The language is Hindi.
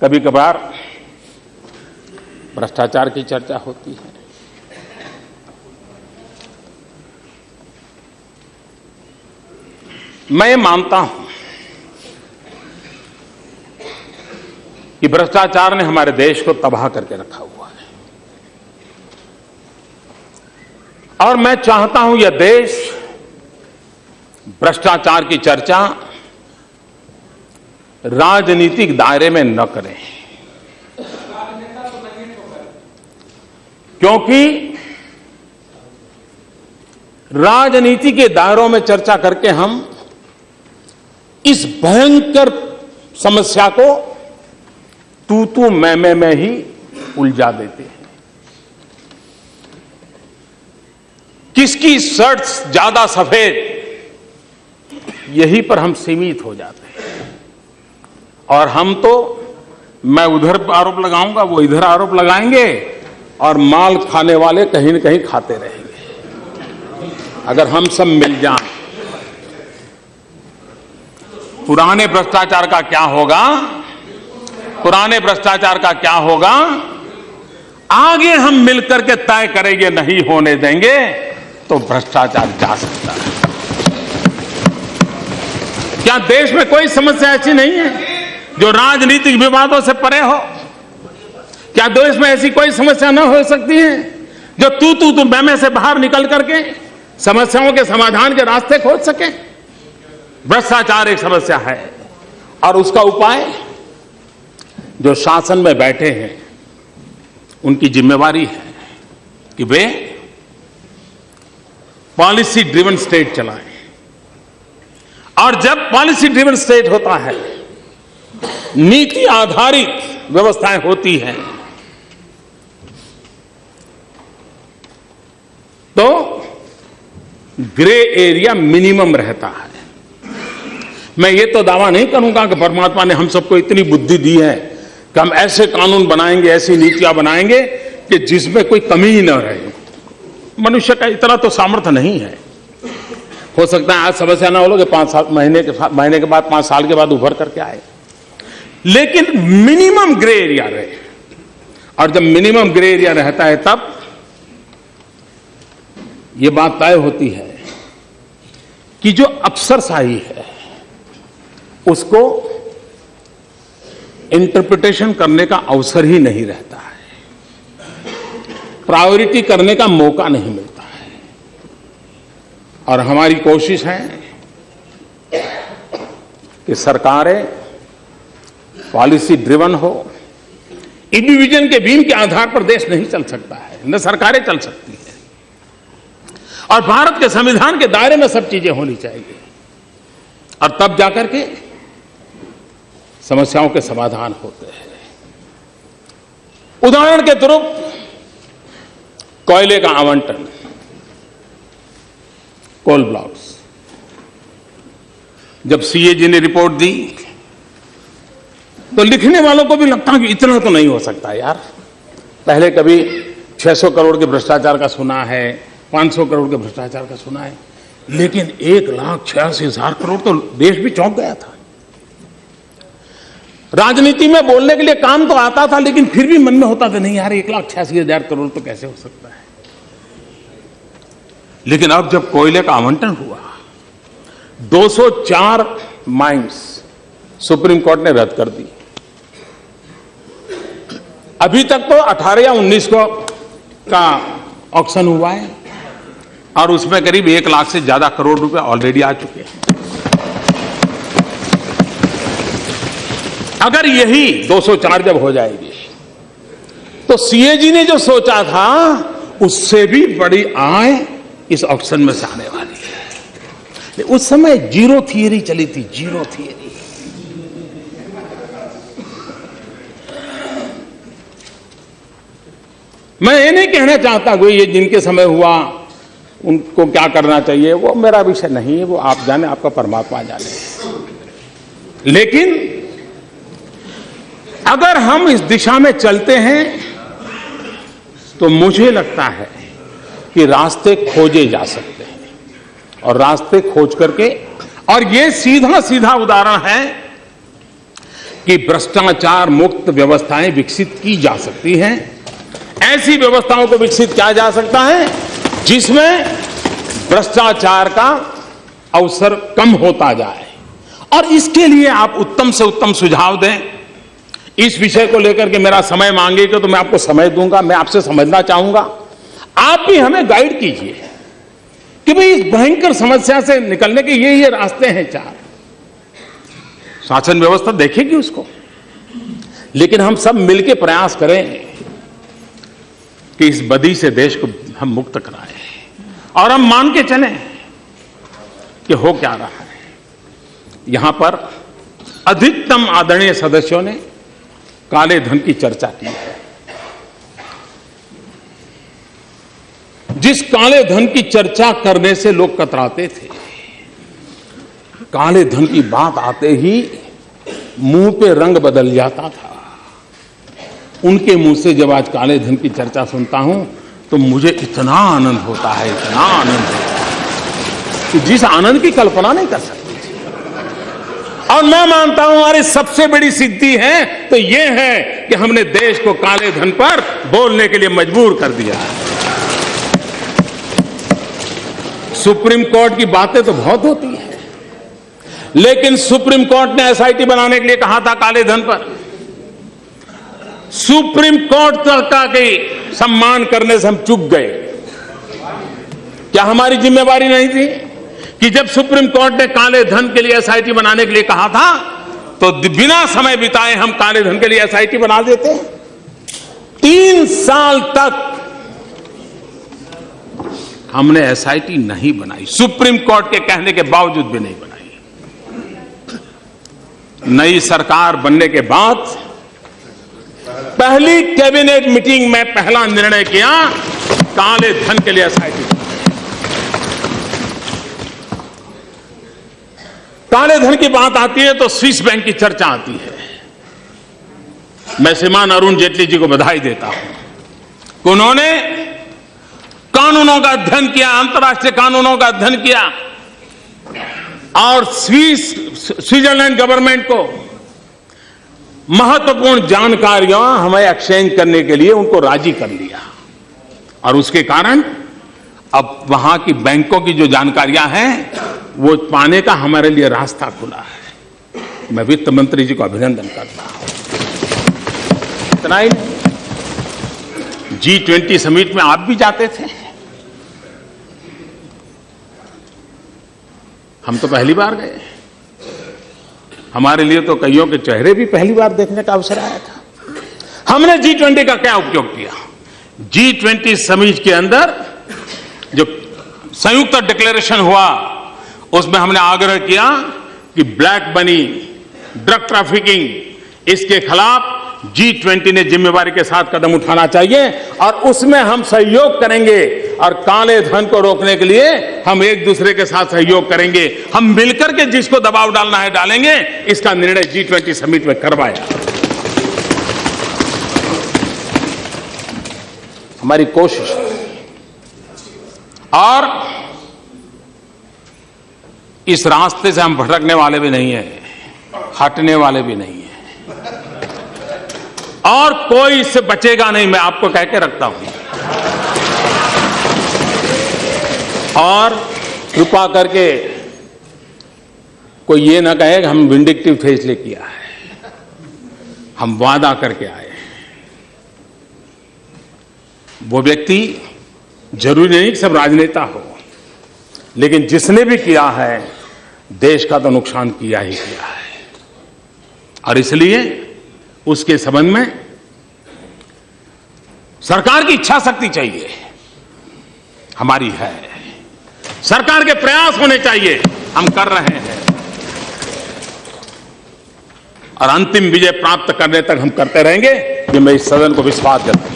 कभी कभार भ्रष्टाचार की चर्चा होती है। मैं ये मानता हूं कि भ्रष्टाचार ने हमारे देश को तबाह करके रखा हुआ है और मैं चाहता हूं यह देश भ्रष्टाचार की चर्चा राजनीतिक दायरे में न करें, क्योंकि राजनीति के दायरों में चर्चा करके हम इस भयंकर समस्या को तू मैं में ही उलझा देते हैं। किसकी शर्ट ज्यादा सफेद, यही पर हम सीमित हो जाते हैं और हम तो मैं उधर आरोप लगाऊंगा, वो इधर आरोप लगाएंगे और माल खाने वाले कहीं न कहीं खाते रहेंगे। अगर हम सब मिल जाएं, पुराने भ्रष्टाचार का क्या होगा, पुराने भ्रष्टाचार का क्या होगा, आगे हम मिलकर के तय करेंगे, नहीं होने देंगे तो भ्रष्टाचार जा सकता है। क्या देश में कोई समस्या ऐसी नहीं है जो राजनीतिक विवादों से परे हो? क्या देश में ऐसी कोई समस्या न हो सकती है जो तू मैं से बाहर निकल करके समस्याओं के समाधान के रास्ते खोज सके? भ्रष्टाचार एक समस्या है और उसका उपाय जो शासन में बैठे हैं उनकी जिम्मेवारी है कि वे पॉलिसी ड्रिवन स्टेट चलाएं। और जब पॉलिसी ड्रिवन स्टेट होता है, नीति आधारित व्यवस्थाएं होती हैं, तो ग्रे एरिया मिनिमम रहता है। मैं ये तो दावा नहीं करूंगा कि परमात्मा ने हम सबको इतनी बुद्धि दी है कि हम ऐसे कानून बनाएंगे, ऐसी नीतियां बनाएंगे कि जिसमें कोई कमी ही न रहे। मनुष्य का इतना तो सामर्थ्य नहीं है। हो सकता है आज समस्या ना हो कि 5 महीने के बाद 5 साल के बाद उभर करके आए, लेकिन मिनिमम ग्रे एरिया रहे। और जब मिनिमम ग्रे एरिया रहता है तब यह बात तय होती है कि जो अफसरशाही है उसको इंटरप्रिटेशन करने का अवसर ही नहीं रहता है, प्रायोरिटी करने का मौका नहीं मिलता है। और हमारी कोशिश है कि सरकारें पॉलिसी ड्रिवन हो। इंडिविजुअल के बीम के आधार पर देश नहीं चल सकता है, न सरकारें चल सकती है। और भारत के संविधान के दायरे में सब चीजें होनी चाहिए और तब जाकर के समस्याओं के समाधान होते हैं। उदाहरण के स्वरूप कोयले का आवंटन, कोल ब्लॉक्स, जब सीएजी ने रिपोर्ट दी तो लिखने वालों को भी लगता कि इतना तो नहीं हो सकता यार। पहले कभी 600 करोड़ के भ्रष्टाचार का सुना है, 500 करोड़ के भ्रष्टाचार का सुना है, लेकिन 1,86,000 करोड़ तो देश भी चौंक गया था। राजनीति में बोलने के लिए काम तो आता था, लेकिन फिर भी मन में होता था नहीं यार 1,86,000 करोड़ तो कैसे हो सकता है। लेकिन अब जब कोयले का आवंटन हुआ, 204 माइंस सुप्रीम कोर्ट ने रद्द कर दी। अभी तक तो 18 या 19 को का ऑक्शन हुआ है और उसमें करीब 1 लाख से ज्यादा करोड़ रुपए ऑलरेडी आ चुके हैं। अगर यही 204 जब हो जाएगी तो सीएजी ने जो सोचा था उससे भी बड़ी आय इस ऑक्शन में से आने वाली है। उस समय जीरो थियरी चली थी, जीरो थियरी। मैं ये नहीं कहना चाहता कि ये जिनके समय हुआ उनको क्या करना चाहिए, वो मेरा विषय नहीं है, वो आप जाने, आपका परमात्मा जाने। लेकिन अगर हम इस दिशा में चलते हैं तो मुझे लगता है कि रास्ते खोजे जा सकते हैं और रास्ते खोज करके, और ये सीधा सीधा उदाहरण है कि भ्रष्टाचार मुक्त व्यवस्थाएं विकसित की जा सकती हैं। ऐसी व्यवस्थाओं को विकसित किया जा सकता है जिसमें भ्रष्टाचार का अवसर कम होता जाए, और इसके लिए आप उत्तम से उत्तम सुझाव दें। इस विषय को लेकर के मेरा समय मांगेगा तो मैं आपको समय दूंगा, मैं आपसे समझना चाहूंगा। आप भी हमें गाइड कीजिए कि भाई इस भयंकर समस्या से निकलने के ये रास्ते हैं चार। शासन व्यवस्था देखेगी उसको, लेकिन हम सब मिलकर प्रयास करें कि इस बदी से देश को हम मुक्त कराएं, और हम मान के चलें कि हो क्या रहा है। यहां पर अधिकतम आदरणीय सदस्यों ने काले धन की चर्चा की है। जिस काले धन की चर्चा करने से लोग कतराते थे, काले धन की बात आते ही मुंह पे रंग बदल जाता था, उनके मुंह से जब आज काले धन की चर्चा सुनता हूं तो मुझे इतना आनंद होता है, इतना आनंद होता है कि जिस आनंद की कल्पना नहीं कर सकती। और मैं मानता हूं हमारी सबसे बड़ी सिद्धि है तो यह है कि हमने देश को काले धन पर बोलने के लिए मजबूर कर दिया है। सुप्रीम कोर्ट की बातें तो बहुत होती हैं, लेकिन सुप्रीम कोर्ट ने एसआईटी बनाने के लिए कहा था काले धन पर। सुप्रीम कोर्ट का के सम्मान करने से हम चूक गए। क्या हमारी जिम्मेवारी नहीं थी कि जब सुप्रीम कोर्ट ने काले धन के लिए एसआईटी बनाने के लिए कहा था तो बिना समय बिताए हम काले धन के लिए एसआईटी बना देते? 3 साल तक हमने एसआईटी नहीं बनाई, सुप्रीम कोर्ट के कहने के बावजूद भी नहीं बनाई। नई सरकार बनने के बाद पहली कैबिनेट मीटिंग में पहला निर्णय किया काले धन के लिए एसआईटी। काले धन की बात आती है तो स्विस बैंक की चर्चा आती है। मैं श्रीमान अरुण जेटली जी को बधाई देता हूं कि उन्होंने कानूनों का अध्ययन किया, अंतर्राष्ट्रीय कानूनों का अध्ययन किया, और स्विट्जरलैंड गवर्नमेंट को महत्वपूर्ण जानकारियां हमें एक्सचेंज करने के लिए उनको राजी कर लिया, और उसके कारण अब वहां की बैंकों की जो जानकारियां हैं वो पाने का हमारे लिए रास्ता खुला है। मैं वित्त मंत्री जी को अभिनंदन करता हूं। इतना ही G20 समिट में आप भी जाते थे, हम तो पहली बार गए। हमारे लिए तो कईयों के चेहरे भी पहली बार देखने का अवसर आया था। हमने G20 का क्या उपयोग किया? G20 समिट के अंदर जो संयुक्त डिक्लेरेशन हुआ उसमें हमने आग्रह किया कि ब्लैक मनी, ड्रग ट्रैफिकिंग, इसके खिलाफ G20 ने जिम्मेवारी के साथ कदम उठाना चाहिए, और उसमें हम सहयोग करेंगे, और काले धन को रोकने के लिए हम एक दूसरे के साथ सहयोग करेंगे। हम मिलकर के जिसको दबाव डालना है डालेंगे। इसका निर्णय G20 समिट में करवाया। हमारी कोशिश, और इस रास्ते से हम भटकने वाले भी नहीं हैं, हटने वाले भी नहीं हैं, और कोई इससे बचेगा नहीं, मैं आपको कह के रखता हूं। और कृपा करके कोई ये ना कहे कि हम विंडिक्टिव फैसले किया है, हम वादा करके आए। वो व्यक्ति जरूरी नहीं कि सब राजनेता हो, लेकिन जिसने भी किया है देश का तो नुकसान किया ही किया है, और इसलिए उसके संबंध में सरकार की इच्छा शक्ति चाहिए, हमारी है। सरकार के प्रयास होने चाहिए, हम कर रहे हैं, और अंतिम विजय प्राप्त करने तक हम करते रहेंगे। ये मैं इस सदन को विश्वास देता हूं।